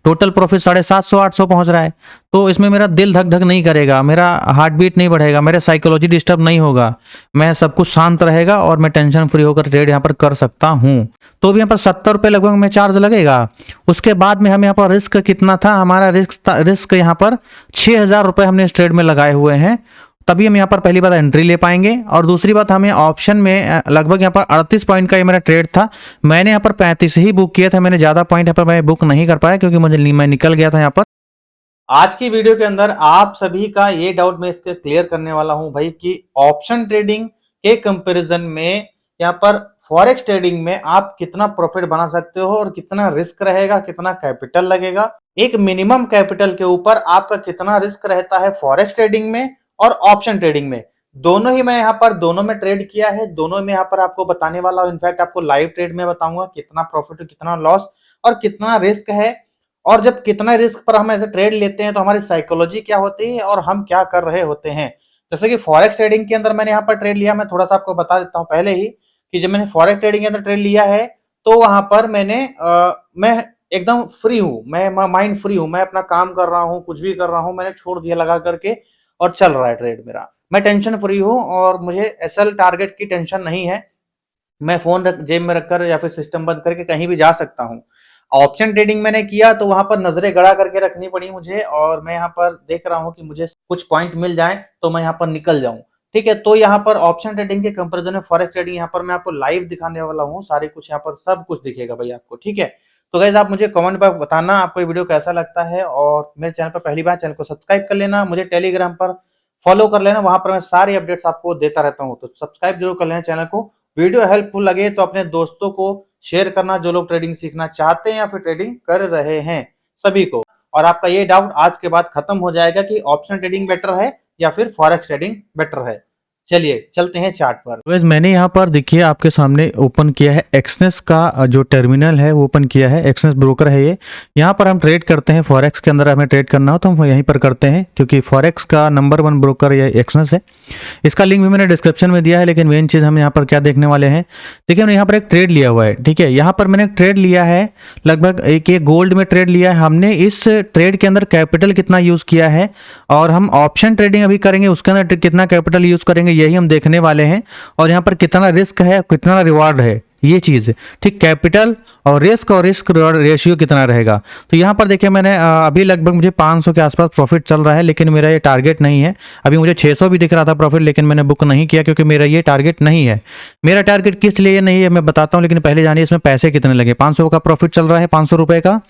Total profit 750-800 पहुंच रहा है। तो इसमें मेरा दिल धक धक नहीं करेगा, मेरा हार्ट बीट नहीं बढ़ेगा, मेरा साइकोलॉजी डिस्टर्ब नहीं होगा, मैं सब कुछ शांत रहेगा और मैं टेंशन फ्री होकर ट्रेड यहाँ पर कर सकता हूँ। तो भी यहाँ पर 70 रुपये लगभग में चार्ज लगेगा। उसके बाद में हम यहाँ पर रिस्क कितना था, हमारा रिस्क यहाँ पर 6,000 रुपये हमने इस ट्रेड में लगाए हुए हैं। तभी हम यहाँ पर पहली बात एंट्री ले पाएंगे, और दूसरी बात हमें ऑप्शन में लगभग यहाँ पर 38 पॉइंट का ये मेरा ट्रेड था। मैंने यहाँ पर 35 ही बुक किया था, मैंने ज़्यादा पॉइंट यहाँ पर मैं बुक नहीं कर पाया क्योंकि मैं निकल गया था यहाँ पर। आज की वीडियो के अंदर आप सभी का ये डाउट मैं इसके क्लियर करने वाला हूँ भाई कि ऑप्शन ट्रेडिंग के कंपैरिजन में यहाँ पर फॉरेक्स ट्रेडिंग में आप कितना प्रॉफिट बना सकते हो और कितना रिस्क रहेगा, कितना कैपिटल लगेगा, एक मिनिमम कैपिटल के ऊपर आपका कितना रिस्क रहता है फॉरेक्स ट्रेडिंग में और ऑप्शन ट्रेडिंग में। दोनों ही मैं यहाँ पर दोनों में ट्रेड किया है, दोनों में यहाँ पर आपको बताने वाला हूँ। इनफैक्ट आपको लाइव ट्रेड में बताऊंगा कितना प्रॉफिट, कितना लॉस और कितना रिस्क है, और जब कितना रिस्क पर हम ऐसे ट्रेड लेते हैं तो हमारी साइकोलॉजी क्या होती है और हम क्या कर रहे होते हैं। जैसे कि फॉरेक्स ट्रेडिंग के अंदर मैंने यहाँ पर ट्रेड लिया, मैं थोड़ा सा आपको बता देता हूँ पहले ही कि जब मैंने फॉरेक्स ट्रेडिंग के अंदर ट्रेड लिया है तो वहां पर मैं एकदम फ्री हूँ, मैं माइंड फ्री हूँ, मैं अपना काम कर रहा हूँ, कुछ भी कर रहा हूँ, मैंने छोड़ दिया लगा करके और चल रहा है ट्रेड मेरा। मैं टेंशन फ्री हूँ और मुझे एसएल टारगेट की टेंशन नहीं है। मैं फोन जेब में रखकर या फिर सिस्टम बंद करके कहीं भी जा सकता हूँ। ऑप्शन ट्रेडिंग मैंने किया तो वहां पर नजरें गड़ा करके रखनी पड़ी मुझे, और मैं यहाँ पर देख रहा हूँ कि मुझे कुछ पॉइंट मिल जाए तो मैं यहाँ पर निकल जाऊं। ठीक है, तो यहाँ पर ऑप्शन ट्रेडिंग के कंपैरिजन में फॉरेक्स ट्रेडिंग यहाँ पर मैं आपको लाइव दिखाने वाला हूँ, सारे कुछ यहाँ पर सब कुछ दिखेगा भाई आपको। ठीक है, तो गाइस आप मुझे कमेंट पर बताना आपको ये वीडियो कैसा लगता है, और मेरे चैनल पर पहली बार, चैनल को सब्सक्राइब कर लेना, मुझे टेलीग्राम पर फॉलो कर लेना, वहां पर मैं सारी अपडेट्स आपको देता रहता हूँ। तो सब्सक्राइब जरूर कर लेना चैनल को। वीडियो हेल्पफुल लगे तो अपने दोस्तों को शेयर करना जो लोग ट्रेडिंग सीखना चाहते हैं या फिर ट्रेडिंग कर रहे हैं, सभी को। और आपका ये डाउट आज के बाद खत्म हो जाएगा कि ऑप्शन ट्रेडिंग बेटर है या फिर फॉरेक्स ट्रेडिंग बेटर है। चलिए चलते हैं चार्ट पर। वैसे मैंने यहाँ पर देखिए आपके सामने ओपन किया है एक्सनेस का जो टर्मिनल है वो ओपन किया है। एक्सनेस ब्रोकर है ये, यहाँ पर हम ट्रेड करते हैं। फॉरेक्स के अंदर हमें ट्रेड करना हो तो हम यहीं पर करते हैं क्योंकि फॉरेक्स का नंबर 1 ब्रोकर ये एक्सनेस है। इसका लिंक भी मैंने डिस्क्रिप्शन में दिया है, लेकिन मेन चीज़ हम यहाँ पर क्या देखने वाले हैं, देखिए हमने यहाँ पर एक ट्रेड लिया हुआ है। ठीक है, यहाँ पर मैंने ट्रेड लिया है लगभग एक गोल्ड में ट्रेड लिया है हमने। इस ट्रेड के अंदर कैपिटल कितना यूज़ किया है और हम ऑप्शन ट्रेडिंग अभी करेंगे उसके अंदर कितना कैपिटल यूज़ करेंगे यही हम देखने वाले हैं, और यहाँ पर कितना रिस्क है कितना रिवार्ड है ये चीज़। ठीक, कैपिटल और रिस्क रिवार्ड रेशियो कितना रहेगा। तो यहाँ पर देखिए मैंने अभी लगभग मुझे 500 के आसपास प्रॉफिट चल रहा है, लेकिन मेरा ये टारगेट नहीं है। अभी मुझे 600 भी दिख रहा था प्रॉफिट, लेकिन मैंने बुक नहीं किया क्योंकि मेरा ये टारगेट नहीं है। मेरा टारगेट किस लिए नहीं है मैं बताता हूँ, लेकिन पहले जानिए इसमें पैसे कितने लगे। 500 का प्रॉफिट चल रहा है, 500 रुपये का।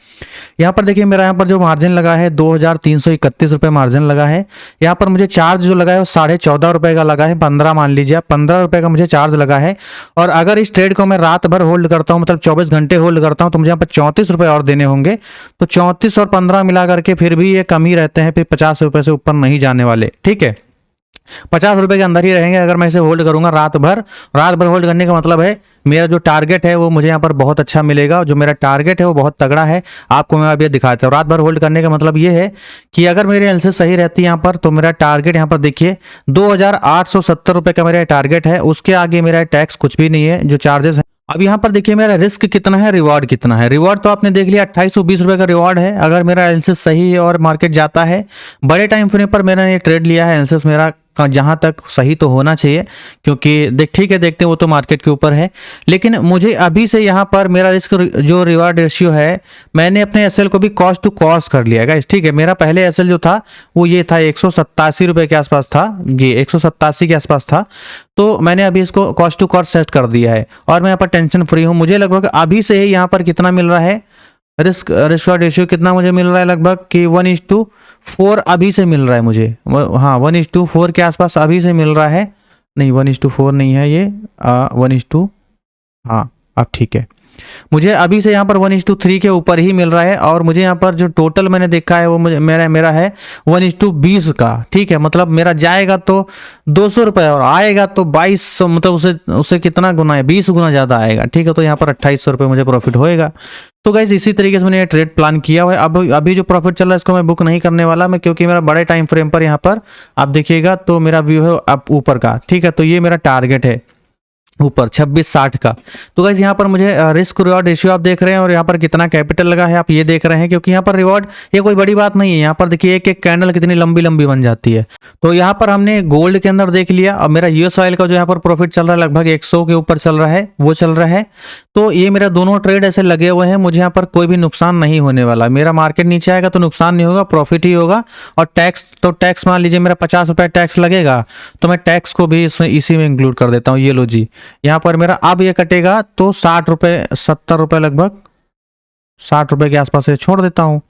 यहाँ पर देखिए मेरा यहाँ पर जो मार्जिन लगा है 2,331 रुपये मार्जिन लगा है। यहाँ पर मुझे चार्ज जो लगा है वो 14.5 रुपये का लगा है। 15 मान लीजिए, 15 रुपये का मुझे चार्ज लगा है। और अगर इस ट्रेड को मैं रात भर होल्ड करता हूँ, मतलब 24 घंटे होल्ड करता हूँ, तो मुझे यहाँ पर 34 रुपये और देने होंगे। तो 34 और 15 मिला करके फिर भी ये कम ही रहते हैं, फिर 50 रुपये से ऊपर नहीं जाने वाले। ठीक है, 50 रुपये के अंदर ही रहेंगे अगर मैं इसे होल्ड करूंगा रात भर। रात भर होल्ड करने का मतलब है मेरा जो टारगेट है वो मुझे यहाँ पर बहुत अच्छा मिलेगा। जो मेरा टारगेट है वो बहुत तगड़ा है, आपको मैं अभी दिखाता हूँ। रात भर होल्ड करने का मतलब ये है कि अगर मेरी एनालिसिस सही रहती है यहाँ पर, तो मेरा टारगेट यहाँ पर देखिए 2,870 रुपये का मेरा टारगेट है। उसके आगे मेरा टैक्स कुछ भी नहीं है, जो चार्जेस है। अब यहाँ पर देखिए मेरा रिस्क कितना है, रिवॉर्ड कितना है। रिवॉर्ड तो आपने देख लिया 2820 रुपये का रिवॉर्ड है अगर मेरा एनालिसिस सही है और मार्केट जाता है। बड़े टाइम फ्रेम पर मैंने ये ट्रेड लिया है, एनालिसिस मेरा जहाँ तक सही तो होना चाहिए, क्योंकि ठीक है देखते हैं वो तो मार्केट के ऊपर है। लेकिन मुझे अभी से यहाँ पर मेरा रिस्क जो रिवार्ड रेशियो है, मैंने अपने एसएल को भी कॉस्ट टू कॉस्ट कर लिया है। ठीक है, मेरा पहले एसएल जो था वो ये था 187 रुपये के आसपास था, ये 187 के आसपास था। तो मैंने अभी इसको कॉस्ट टू कॉस्ट सेट कर दिया है और मैं यहाँ पर टेंशन फ्री हूँ। मुझे लगभग अभी से ही यहाँ पर कितना मिल रहा है, रिस्क रेशियो कितना मुझे मिल रहा है, लगभग कि 1:4 अभी से मिल रहा है मुझे। हाँ, 1:4 के आसपास अभी से मिल रहा है। नहीं, 1:4 नहीं है ये, 1:, हाँ अब ठीक है। मुझे अभी से यहाँ पर 1:3 के ऊपर ही मिल रहा है, और मुझे यहाँ पर जो टोटल मैंने देखा है वो मुझे मेरा है 1:20 का। ठीक है, मतलब मेरा जाएगा तो 200 रुपये और आएगा तो 2200, मतलब उससे कितना गुना है, 20 गुना ज़्यादा आएगा। ठीक है, तो यहाँ पर 2800 रुपये मुझे प्रॉफिट होएगा। तो गाइस इसी तरीके से मैंने ये ट्रेड प्लान किया हुआ है। अब अभी जो प्रॉफिट चल रहा है इसको मैं बुक नहीं करने वाला मैं, क्योंकि मेरा बड़े टाइम फ्रेम पर यहाँ पर आप देखिएगा तो मेरा व्यू है अब ऊपर का। ठीक है, तो ये मेरा टारगेट है। ऊपर 2660 का। तो गाइस यहाँ पर मुझे रिस्क रिवॉर्ड रेशियो आप देख रहे हैं और यहाँ पर कितना कैपिटल लगा है आप ये देख रहे हैं, क्योंकि यहाँ पर रिवॉर्ड ये कोई बड़ी बात नहीं है। यहाँ पर देखिए एक एक कैंडल कितनी लंबी लंबी बन जाती है। तो यहाँ पर हमने गोल्ड के अंदर देख लिया। अब मेरा यूएस ऑयल का जो यहाँ पर प्रॉफिट चल रहा है लगभग 100 के ऊपर चल रहा है, वो चल रहा है। तो ये मेरा दोनों ट्रेड ऐसे लगे हुए हैं, मुझे यहाँ पर कोई भी नुकसान नहीं होने वाला। मेरा मार्केट नीचे आएगा तो नुकसान नहीं होगा, प्रॉफिट ही होगा। और टैक्स, तो टैक्स मान लीजिए मेरा 50 रुपये टैक्स लगेगा, तो मैं टैक्स को भी इसमें इसी में इंक्लूड कर देता हूँ। ये लो जी, यहाँ पर मेरा अब ये कटेगा तो 60 रुपये 70 रुपये लगभग 60 रुपये के आसपास से छोड़ देता हूँ।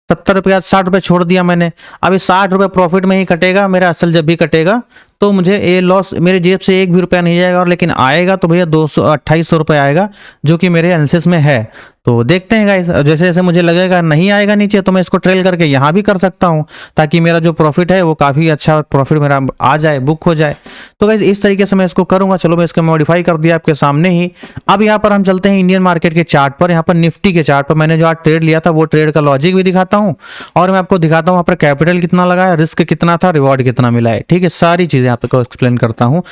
70 रुपये 60 रुपये छोड़ दिया मैंने। अभी 60 रुपये प्रॉफिट में ही कटेगा मेरा, असल जब भी कटेगा तो मुझे ये लॉस मेरे जेब से एक भी रुपया नहीं जाएगा। और लेकिन आएगा तो भैया 2800 रुपये आएगा, जो कि मेरे एनालिसिस में है। तो देखते हैं गाइस, जैसे जैसे मुझे लगेगा नहीं आएगा नीचे तो मैं इसको ट्रेल करके यहाँ भी कर सकता हूँ, ताकि मेरा जो प्रॉफिट है वो काफ़ी अच्छा प्रॉफिट मेरा आ जाए, बुक हो जाए। तो गाइस इस तरीके से मैं इसको करूँगा। चलो मैं इसको मॉडिफाई कर दिया आपके सामने ही। अब यहाँ पर हम चलते हैं इंडियन मार्केट के चार्ट पर। यहाँ पर निफ्टी के चार्ट पर मैंने जो आज ट्रेड लिया था वो ट्रेड का लॉजिक भी दिखाता हूँ, और मैं आपको दिखाता हूँ वहाँ पर कैपिटल कितना लगा है, रिस्क कितना था, रिवॉर्ड कितना मिला है। ठीक है, सारी चीज़ें आपको एक्सप्लेन करता हूँ।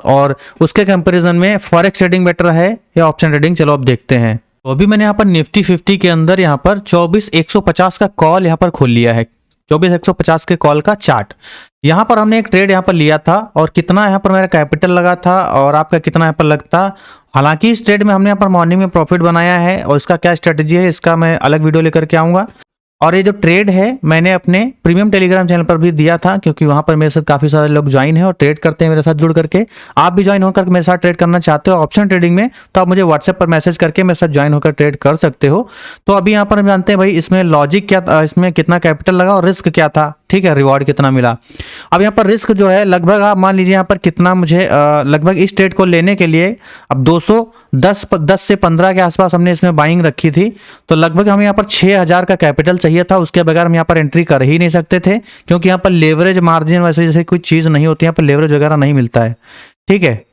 और उसके कंपैरिजन में फॉरेक्स ट्रेडिंग बेटर है या ऑप्शन ट्रेडिंग, चलो अब देखते हैं। तो अभी मैंने यहाँ पर निफ्टी 50 के अंदर यहाँ पर 24150 का कॉल यहाँ पर खोल लिया है। 24150 के कॉल का चार्ट। यहाँ पर हमने एक ट्रेड यहाँ पर लिया था, और कितना यहाँ पर मेरा कैपिटल लगा था और आपका कितना यहाँ पर लगता। हालांकि इस ट्रेड में हमने यहाँ पर मॉर्निंग में प्रॉफिट बनाया है, और इसका क्या स्ट्रेटेजी है इसका मैं अलग वीडियो लेकर के आऊँगा। और ये जो ट्रेड है मैंने अपने प्रीमियम टेलीग्राम चैनल पर भी दिया था, क्योंकि वहाँ पर मेरे साथ काफ़ी सारे लोग ज्वाइन हैं और ट्रेड करते हैं मेरे साथ जुड़ करके। आप भी ज्वाइन होकर मेरे साथ ट्रेड करना चाहते हो ऑप्शन ट्रेडिंग में, तो आप मुझे व्हाट्सएप पर मैसेज करके मेरे साथ ज्वाइन होकर ट्रेड कर सकते हो। तो अभी यहाँ पर हम जानते हैं भाई इसमें लॉजिक क्या था, इसमें कितना कैपिटल लगा और रिस्क क्या था। ठीक है, रिवॉर्ड कितना मिला। अब यहाँ पर रिस्क जो है लगभग आप मान लीजिए यहाँ पर कितना मुझे लगभग इस ट्रेड को लेने के लिए अब 210 से 15 के आसपास हमने इसमें बाइंग रखी थी। तो लगभग हमें यहाँ पर 6000 का कैपिटल चाहिए था, उसके बगैर हम यहाँ पर एंट्री कर ही नहीं सकते थे, क्योंकि यहाँ पर लेवरेज मार्जिन वैसे जैसे कोई चीज़ नहीं होती, यहाँ पर लेवरेज वगैरह नहीं मिलता है। ठीक है,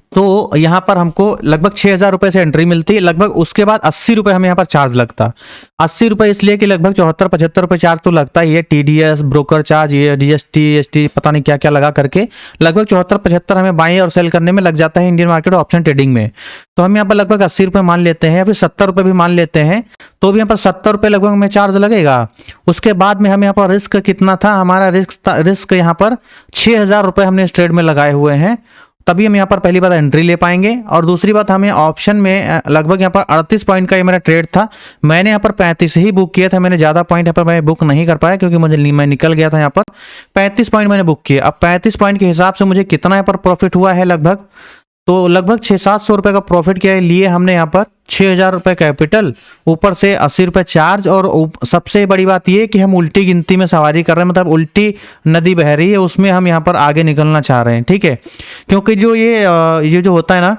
तो यहाँ पर हमको लगभग 6000 रुपये से एंट्री मिलती, लगभग उसके बाद 80 रुपये हमें यहाँ पर चार्ज लगता। 80 रुपये इसलिए कि लगभग 74-75 रुपये चार्ज तो लगता ही है, TDS, ब्रोकर चार्ज, ये DST पता नहीं क्या क्या लगा करके लगभग 74-75 हमें बाई और सेल करने में लग जाता है इंडियन मार्केट ऑप्शन ट्रेडिंग में। तो हम यहाँ पर लगभग 80 रुपये मान लेते हैं या फिर 70 रुपये भी मान लेते हैं, तो भी यहाँ पर 70 रुपये लगभग हमें चार्ज लगेगा। उसके बाद में हम यहाँ पर रिस्क कितना था, हमारा रिस्क यहाँ पर 6000 रुपये हमने इस ट्रेड में लगाए हुए हैं, तभी हम यहाँ पर पहली बात एंट्री ले पाएंगे। और दूसरी बात हमें ऑप्शन में लगभग यहाँ पर 38 पॉइंट का ये मेरा ट्रेड था, मैंने यहाँ पर 35 ही बुक किया था। मैंने ज़्यादा पॉइंट यहाँ पर मैं बुक नहीं कर पाया, क्योंकि मैं निकल गया था। यहाँ पर 35 पॉइंट मैंने बुक किया। अब 35 पॉइंट के हिसाब से मुझे कितना यहाँ पर प्रॉफिट हुआ है लगभग, तो लगभग 600-700 रुपये का प्रॉफिट के लिए हमने यहाँ पर 6000 रुपये कैपिटल, ऊपर से 80 रुपये चार्ज। और सबसे बड़ी बात ये कि हम उल्टी गिनती में सवारी कर रहे हैं, मतलब उल्टी नदी बह रही है उसमें हम यहाँ पर आगे निकलना चाह रहे हैं। ठीक है, क्योंकि जो ये जो होता है ना,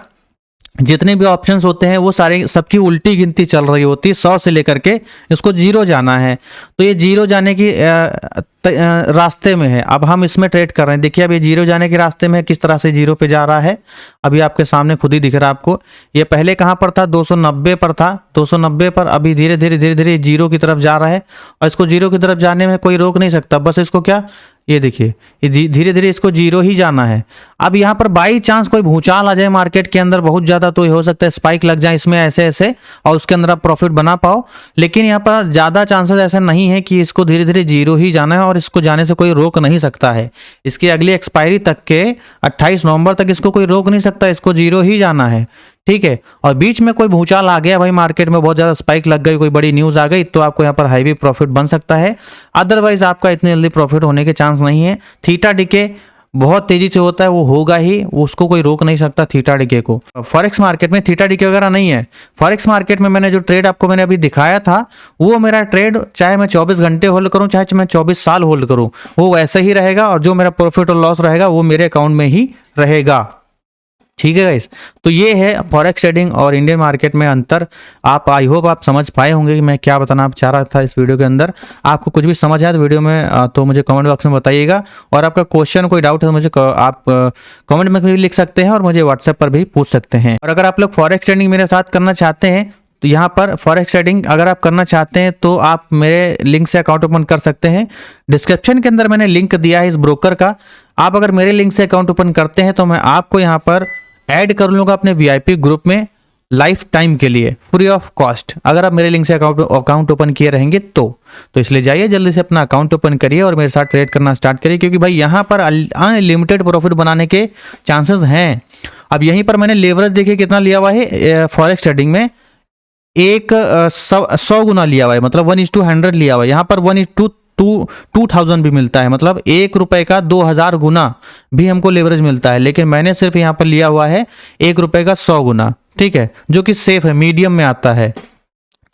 जितने भी ऑप्शंस होते हैं वो सारे सबकी उल्टी गिनती चल रही होती है, 100 से लेकर के इसको 0 जाना है। तो ये 0 जाने की रास्ते में है। अब हम इसमें ट्रेड कर रहे हैं। देखिए अब ये 0 जाने के रास्ते में किस तरह से 0 पे जा रहा है, अभी आपके सामने खुद ही दिख रहा है आपको। ये पहले कहाँ पर था, 290 पर था, 290 पर अभी धीरे धीरे 0 की तरफ जा रहा है। और इसको 0 की तरफ जाने में कोई रोक नहीं सकता, बस इसको क्या, ये देखिए ये धीरे धीरे इसको 0 ही जाना है। अब यहाँ पर बाई चांस कोई भूचाल आ जाए मार्केट के अंदर बहुत ज़्यादा, तो ये हो सकता है स्पाइक लग जाए इसमें ऐसे ऐसे, और उसके अंदर आप प्रॉफिट बना पाओ। लेकिन यहाँ पर ज़्यादा चांसेस ऐसे नहीं है कि इसको धीरे धीरे 0 ही जाना है, और इसको जाने से कोई रोक नहीं सकता है। इसकी अगली एक्सपायरी तक के 28 नवंबर तक इसको कोई रोक नहीं सकता, इसको 0 ही जाना है। ठीक है, और बीच में कोई भूचाल आ गया भाई, मार्केट में बहुत ज़्यादा स्पाइक लग गई, कोई बड़ी न्यूज़ आ गई, तो आपको यहाँ पर हैवी प्रॉफिट बन सकता है। अदरवाइज आपका इतनी जल्दी प्रॉफिट होने के चांस नहीं है। थीटा डीके बहुत तेजी से होता है, वो होगा ही, उसको कोई रोक नहीं सकता थीटा डीके को। फॉरेक्स मार्केट में थीटा डीके वगैरह नहीं है। फॉरेक्स मार्केट में मैंने जो ट्रेड आपको मैंने अभी दिखाया था, वो मेरा ट्रेड चाहे मैं 24 घंटे होल्ड करूं, चाहे मैं 24 साल होल्ड करूं, वो वैसे ही रहेगा, और जो मेरा प्रॉफिट और लॉस रहेगा वो मेरे अकाउंट में ही रहेगा। ठीक है गाइस, तो ये है फॉरेक्स ट्रेडिंग और इंडियन मार्केट में अंतर। आप आई होप आप समझ पाए होंगे कि मैं क्या बताना चाह रहा था इस वीडियो के अंदर। आपको कुछ भी समझ आया तो वीडियो में तो मुझे कमेंट बॉक्स में बताइएगा, और आपका क्वेश्चन कोई डाउट है तो मुझे आप कमेंट में भी लिख सकते हैं, और मुझे व्हाट्सएप पर भी पूछ सकते हैं। और अगर आप लोग फॉरेक्स ट्रेडिंग मेरे साथ करना चाहते हैं, तो यहाँ पर फॉरेक्स ट्रेडिंग अगर आप करना चाहते हैं तो आप मेरे लिंक से अकाउंट ओपन कर सकते हैं। डिस्क्रिप्शन के अंदर मैंने लिंक दिया है इस ब्रोकर का। आप अगर मेरे लिंक से अकाउंट ओपन करते हैं तो मैं आपको यहाँ पर ऐड कर लूंगा अपने वीआईपी ग्रुप में लाइफ टाइम के लिए फ्री ऑफ कॉस्ट, अगर आप मेरे लिंक से अकाउंट ओपन किए रहेंगे तो इसलिए जाइए जल्दी से अपना अकाउंट ओपन करिए और मेरे साथ ट्रेड करना स्टार्ट करिए, क्योंकि भाई यहाँ पर अनलिमिटेड प्रॉफिट बनाने के चांसेस हैं। अब यहीं पर मैंने लेवरेज देखिए कितना लिया हुआ है फॉरेक्स ट्रेडिंग में, एक 100 गुना लिया हुआ है, मतलब 1:100 लिया हुआ है। यहाँ पर 1:2000 भी मिलता है, मतलब 1 रुपए का 2000 गुना भी हमको लेवरेज मिलता है। लेकिन मैंने सिर्फ यहाँ पर लिया हुआ है 1 रुपए का 100 गुना, ठीक है, जो कि सेफ है, मीडियम में आता है।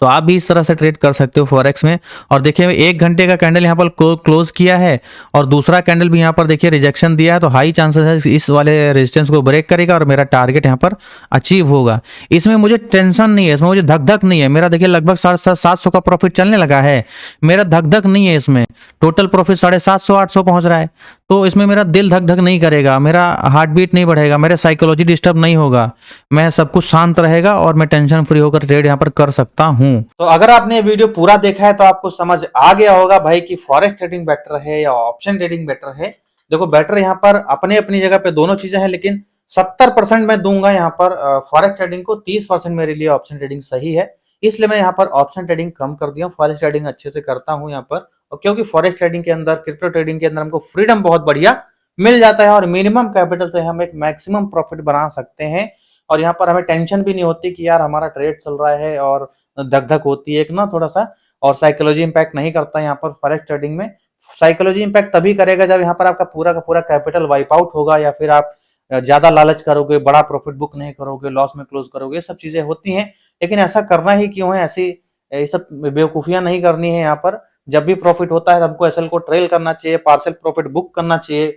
तो आप भी इस तरह से ट्रेड कर सकते हो फॉरेक्स में। और देखिए 1 घंटे का कैंडल यहाँ पर क्लोज किया है और दूसरा कैंडल भी यहाँ पर देखिए रिजेक्शन दिया है, तो हाई चांसेस है इस वाले रेजिस्टेंस को ब्रेक करेगा और मेरा टारगेट यहाँ पर अचीव होगा। इसमें मुझे टेंशन नहीं है, इसमें मुझे धक धक नहीं है। मेरा देखिए लगभग 750 का प्रॉफिट चलने लगा है, मेरा धक धक नहीं है इसमें। टोटल प्रॉफिट 750-800 पहुंच रहा है, तो इसमें मेरा दिल धक धक नहीं करेगा, मेरा हार्ट बीट नहीं बढ़ेगा, मेरा साइकोलॉजी डिस्टर्ब नहीं होगा, मैं सब कुछ शांत रहेगा और मैं टेंशन फ्री होकर ट्रेड यहाँ पर कर सकता हूँ। तो अगर आपने ये वीडियो पूरा देखा है तो आपको समझ आ गया होगा भाई कि फॉरेक्स ट्रेडिंग बेटर है या ऑप्शन ट्रेडिंग बेटर है। देखो बेटर यहाँ पर अपने अपनी जगह पे दोनों चीजें हैं, लेकिन 70% मैं दूंगा यहाँ पर फॉरेक्स ट्रेडिंग को, 30% मेरे लिए ऑप्शन ट्रेडिंग सही है। इसलिए मैं यहाँ पर ऑप्शन ट्रेडिंग कम कर दिया हूँ, फॉरेक्स ट्रेडिंग अच्छे से करता हूँ यहाँ पर। और क्योंकि फॉरेक्स ट्रेडिंग के अंदर, क्रिप्टो ट्रेडिंग के अंदर हमको फ्रीडम बहुत बढ़िया मिल जाता है और मिनिमम कैपिटल से हम एक मैक्सिमम प्रॉफिट बना सकते हैं। और यहाँ पर हमें टेंशन भी नहीं होती कि यार हमारा ट्रेड चल रहा है, और धक धक होती है एक ना थोड़ा सा, और साइकोलॉजी इंपैक्ट नहीं करता यहाँ पर फॉरेक्स ट्रेडिंग में। साइकोलॉजी इंपैक्ट तभी करेगा जब यहाँ पर आपका पूरा का पूरा कैपिटल वाइप आउट होगा, या फिर आप ज्यादा लालच करोगे, बड़ा प्रॉफिट बुक नहीं करोगे, लॉस में क्लोज करोगे, सब चीजें होती हैं। लेकिन ऐसा करना ही क्यों है, ऐसी ये सब बेवकूफियां नहीं करनी है। यहाँ पर जब भी प्रॉफिट होता है हमको एसएल को ट्रेल करना चाहिए, पार्सल प्रॉफिट बुक करना चाहिए,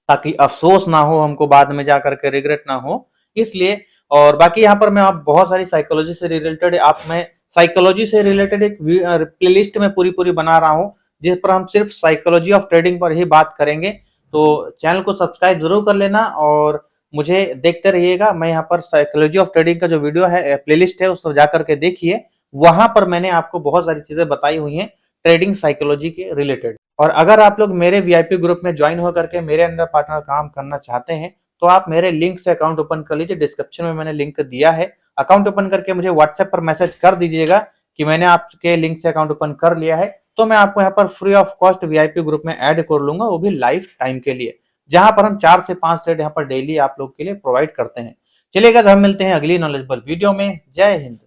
ताकि अफसोस ना हो हमको, बाद में जाकर के रिग्रेट ना हो, इसलिए। और बाकी यहाँ पर मैं आप बहुत सारी साइकोलॉजी से रिलेटेड, आप मैं साइकोलॉजी से रिलेटेड एक प्लेलिस्ट में पूरी बना रहा हूँ, जिस पर हम सिर्फ साइकोलॉजी ऑफ ट्रेडिंग पर ही बात करेंगे। तो चैनल को सब्सक्राइब जरूर कर लेना और मुझे देखते रहिएगा। मैं यहाँ पर साइकोलॉजी ऑफ ट्रेडिंग का जो वीडियो है, प्लेलिस्ट है, उस पर जाकर के देखिए। वहां पर मैंने आपको बहुत सारी चीजें बताई हुई हैं ट्रेडिंग साइकोलॉजी के रिलेटेड। और अगर आप लोग मेरे वीआईपी ग्रुप में ज्वाइन हो करके मेरे अंडर पार्टनर काम करना चाहते हैं, तो आप मेरे लिंक से अकाउंट ओपन कर लीजिए, डिस्क्रिप्शन में मैंने लिंक दिया है। अकाउंट ओपन करके मुझे व्हाट्सएप पर मैसेज कर दीजिएगा कि मैंने आपके लिंक से अकाउंट ओपन कर लिया है, तो मैं आपको यहाँ पर free of cost VIP group में ऐड कर लूंगा, वो भी लाइफ टाइम के लिए, जहां पर हम 4 से 5 ट्रेड यहाँ पर डेली आप लोग के लिए प्रोवाइड करते हैं। चलिएगा, हम मिलते हैं अगली नॉलेजेबल वीडियो में। जय हिंद।